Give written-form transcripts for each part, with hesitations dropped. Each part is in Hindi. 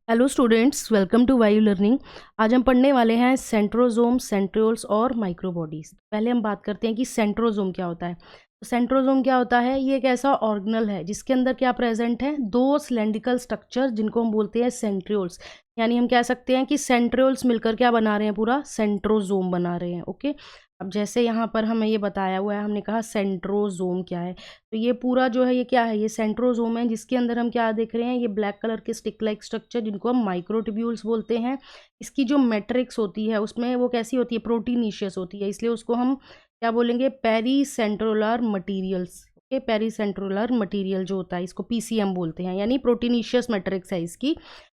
हेलो स्टूडेंट्स, वेलकम टू वायु लर्निंग। आज हम पढ़ने वाले हैं सेंट्रोजोम, सेंट्रियोल्स और माइक्रोबॉडीज। पहले हम बात करते हैं कि सेंट्रोजोम क्या होता है। तो सेंट्रोजोम क्या होता है? ये एक ऐसा ऑर्गेनल है जिसके अंदर क्या प्रेजेंट है, दो सिलेंड्रिकल स्ट्रक्चर जिनको हम बोलते हैं सेंट्रियोल्स। यानी हम कह सकते हैं कि सेंट्रियोल्स मिलकर क्या बना रहे हैं, पूरा सेंट्रोजोम बना रहे हैं। ओके, अब जैसे यहाँ पर हमें ये बताया हुआ है, हमने कहा सेंट्रोजोम क्या है, तो ये पूरा जो है ये क्या है, ये सेंट्रोजोम है जिसके अंदर हम क्या देख रहे हैं, ये ब्लैक कलर के स्टिक लाइक स्ट्रक्चर जिनको हम माइक्रोट्यूब्यूल्स बोलते हैं। इसकी जो मैट्रिक्स होती है उसमें वो कैसी होती है, प्रोटीनिशियस होती है, इसलिए उसको हम क्या बोलेंगे, pericentriolar materials. Okay, pericentriolar material जो होता है इसको पीसीएम बोलते हैं, यानी प्रोटीनिशियस मैट्रिक्स है इसकी।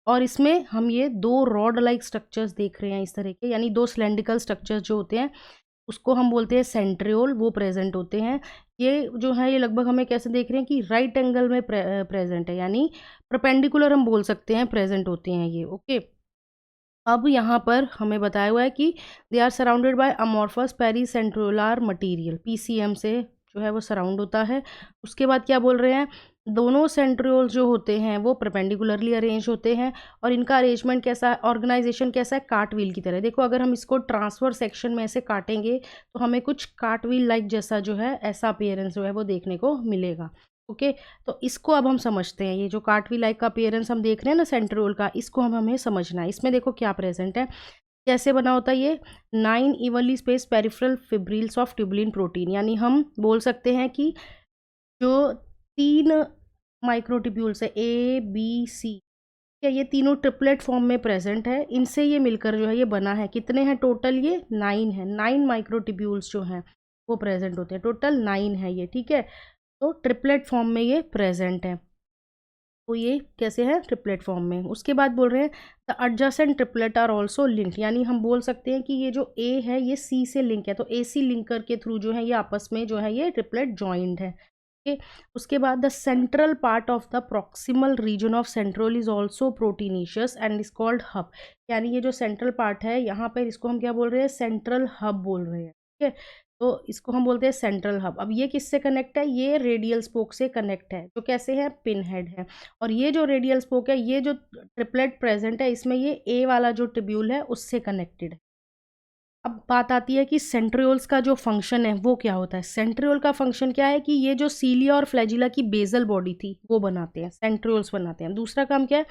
और इसमें हम ये दो रॉड लाइक स्ट्रक्चर्स देख रहे हैं इस तरह के, यानी दो सिलेंड्रिकल स्ट्रक्चर्स जो होते हैं उसको हम बोलते हैं सेंट्रियोल, वो प्रेजेंट होते हैं। ये जो है ये लगभग हमें कैसे देख रहे हैं कि राइट एंगल में प्रेजेंट है, यानी परपेंडिकुलर हम बोल सकते हैं प्रेजेंट होते हैं ये। ओके, अब यहाँ पर हमें बताया हुआ है कि they are surrounded by amorphous pericentriolar material, PCM से जो है वो सराउंड होता है। उसके बाद क्या बोल रहे हैं, दोनों सेंट्रियोल्स जो होते हैं वो परपेंडिकुलरली अरेंज होते हैं। और इनका अरेंजमेंट कैसा है, ऑर्गेनाइजेशन कैसा है, कार्ट व्हील की तरह। देखो, अगर हम इसको ट्रांसफर सेक्शन में ऐसे काटेंगे तो हमें कुछ कार्ट व्हील लाइक जैसा जो है ऐसा अपीयरेंस जो है वो देखने को मिलेगा। ओके, तो इसको अब हम समझते हैं। ये जो कार्टवी लाइक का अपीयरेंस हम देख रहे हैं ना सेंट्रियोल का, इसको हमें समझना है। इसमें देखो क्या प्रेजेंट है, कैसे बना होता है ये, 9 evenly space peripheral fibrils of tubulin protein. यानी हम बोल सकते हैं कि जो 3 माइक्रोट्यूब्यूल्स है, ए बी सी, क्या ये तीनों ट्रिपलेट फॉर्म में प्रेजेंट है। इनसे ये मिलकर जो है ये बना है, कितने हैं टोटल, ये 9 है। 9 माइक्रोट्यूब्यूल्स जो हैं वो प्रेजेंट होते हैं, टोटल 9 है ये। ठीक है, तो ट्रिपलेट फॉर्म में ये प्रेजेंट है। तो ये कैसे है, ट्रिपलेट फॉर्म में। उसके बाद बोल रहे हैं the adjacent triplet are also linked, यानी हम बोल सकते हैं कि ये जो ए है ये सी से लिंक है, तो ए सी लिंकर के थ्रू जो है ये आपस में जो है ये ट्रिपलेट जॉइंड है। ओके, उसके बाद the central part of the proximal region of centriole is also proteinaceous and is called hub. यानी ये जो सेंट्रल पार्ट है यहाँ पर इसको हम क्या बोल रहे हैं, सेंट्रल हब बोल रहे हैं। ठीक है, तो इसको हम बोलते हैं सेंट्रल हब। अब ये किससे कनेक्ट है, ये रेडियल स्पोक से कनेक्ट है, जो कैसे है, पिन हेड है। और ये जो रेडियल स्पोक है, ये जो ट्रिपलेट प्रेजेंट है इसमें, ये ए वाला जो ट्यूब्यूल है उससे कनेक्टेड है। अब बात आती है कि सेंट्रियोल्स का जो फंक्शन है वो क्या होता है। सेंट्रियोल का फंक्शन क्या है कि ये जो सीलिया और फ्लैजिला की बेजल बॉडी थी वो बनाते हैं, सेंट्रियोल्स बनाते हैं। दूसरा काम क्या है,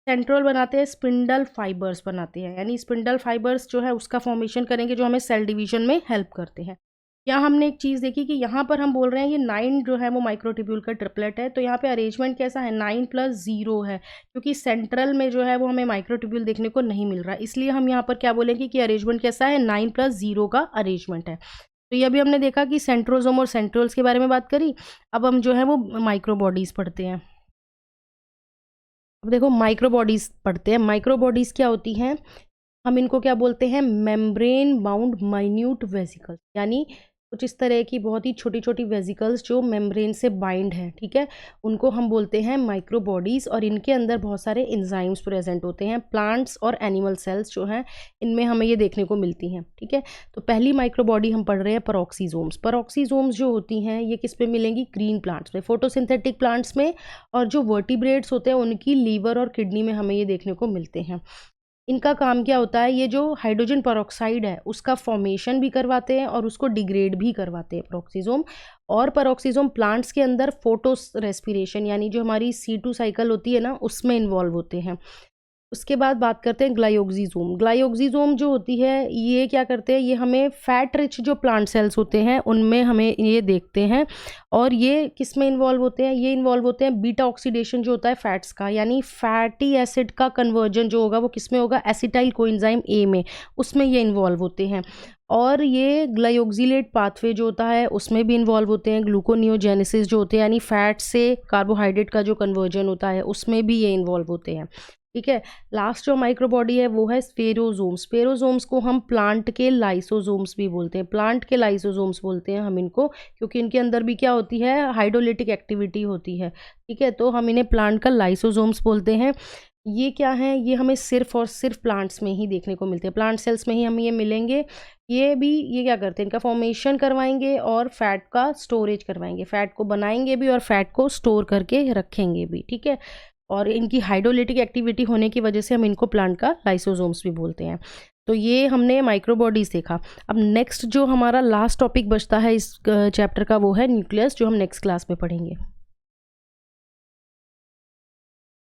सेंट्रियोल बनाते हैं स्पिंडल फाइबर्स बनाते हैं, यानी स्पिंडल फाइबर्स जो है उसका फॉर्मेशन करेंगे जो हमें सेल डिवीजन में हेल्प करते हैं। यहाँ हमने एक चीज़ देखी कि यहाँ पर हम बोल रहे हैं ये 9 जो है वो माइक्रोट्यूब्यूल का ट्रिपलेट है, तो यहाँ पे अरेंजमेंट कैसा है, 9 + 0 है, क्योंकि सेंट्रल में जो है वो हमें माइक्रोट्यूब्यूल देखने को नहीं मिल रहा है, इसलिए हम यहाँ पर क्या बोलेंगे कि अरेंजमेंट कैसा है, 9 + 0 का अरेंजमेंट है। तो ये अभी हमने देखा कि सेंट्रोजोम और सेंट्रियोल्स के बारे में बात करी। अब हम जो है वो माइक्रोबॉडीज़ पढ़ते हैं। अब देखो माइक्रोबॉडीज़ पढ़ते हैं। माइक्रोबॉडीज़ क्या होती हैं, हम इनको क्या बोलते हैं, मेम्ब्रेन बाउंड माइन्यूट वेसिकल्स, यानी कुछ इस तरह की बहुत ही छोटी छोटी वेसिकल्स जो मेम्ब्रेन से बाइंड है। ठीक है, उनको हम बोलते हैं माइक्रोबॉडीज़। और इनके अंदर बहुत सारे एंजाइम्स प्रेजेंट होते हैं। प्लांट्स और एनिमल सेल्स जो हैं इनमें हमें ये देखने को मिलती हैं। ठीक है, तो पहली माइक्रोबॉडी हम पढ़ रहे हैं पेरोक्सीजोम्स। पेरोक्सीजोम्स जो होती हैं ये किस पे मिलेंगी, ग्रीन प्लांट्स में, फोटोसिंथेटिक प्लांट्स में। और जो वर्टिब्रेट्स होते हैं उनकी लीवर और किडनी में हमें ये देखने को मिलते हैं। इनका काम क्या होता है, ये जो हाइड्रोजन पेरोक्साइड है उसका फॉर्मेशन भी करवाते हैं और उसको डिग्रेड भी करवाते हैं पेरोक्सीजोम। और पेरोक्सीजोम प्लांट्स के अंदर फोटो रेस्पिरेशन, यानी जो हमारी C2 साइकिल होती है ना उसमें इन्वॉल्व होते हैं। उसके बाद बात करते हैं ग्लाइयोक्सिजोम। ग्लाइयोक्सिजोम जो होती है ये क्या करते हैं, ये हमें फैट रिच जो प्लांट सेल्स होते हैं उनमें हमें ये देखते हैं। और ये किस में इन्वॉल्व होते हैं, ये इन्वॉल्व होते हैं बीटा ऑक्सीडेशन जो होता है फैट्स का, यानी फैटी एसिड का कन्वर्जन जो होगा वो किस में होगा, एसिटाइल कोएंजाइम ए में, उसमें ये इन्वॉल्व होते हैं। और ये ग्लाइयोक्सिलेट पाथवे जो होता है उसमें भी इन्वॉल्व होते हैं। ग्लूकोनियोजेनेसिस जो होते हैं, यानी फैट से कार्बोहाइड्रेट का जो कन्वर्जन होता है उसमें भी ये इन्वॉल्व होते हैं। ठीक है, लास्ट जो माइक्रोबॉडी है वो है स्पेरोजोम्स। स्पेरोजोम्स को हम प्लांट के लाइसोजोम्स भी बोलते हैं, प्लांट के लाइसोजोम्स बोलते हैं हम इनको, क्योंकि इनके अंदर भी क्या होती है, हाइड्रोलिटिक एक्टिविटी होती है। ठीक है, तो हम इन्हें प्लांट का लाइसोजोम्स बोलते हैं। ये क्या है, ये हमें सिर्फ और सिर्फ प्लांट्स में ही देखने को मिलते हैं, प्लांट सेल्स में ही हमें ये मिलेंगे। ये क्या करते हैं, इनका फॉर्मेशन करवाएंगे और फैट का स्टोरेज करवाएंगे, फैट को बनाएंगे भी और फैट को स्टोर करके रखेंगे भी। ठीक है, और इनकी हाइड्रोलिटिक एक्टिविटी होने की वजह से हम इनको प्लांट का लाइसोसोम्स भी बोलते हैं। तो ये हमने माइक्रोबॉडीज़ देखा। अब नेक्स्ट जो हमारा लास्ट टॉपिक बचता है इस चैप्टर का, वो है न्यूक्लियस, जो हम नेक्स्ट क्लास में पढ़ेंगे।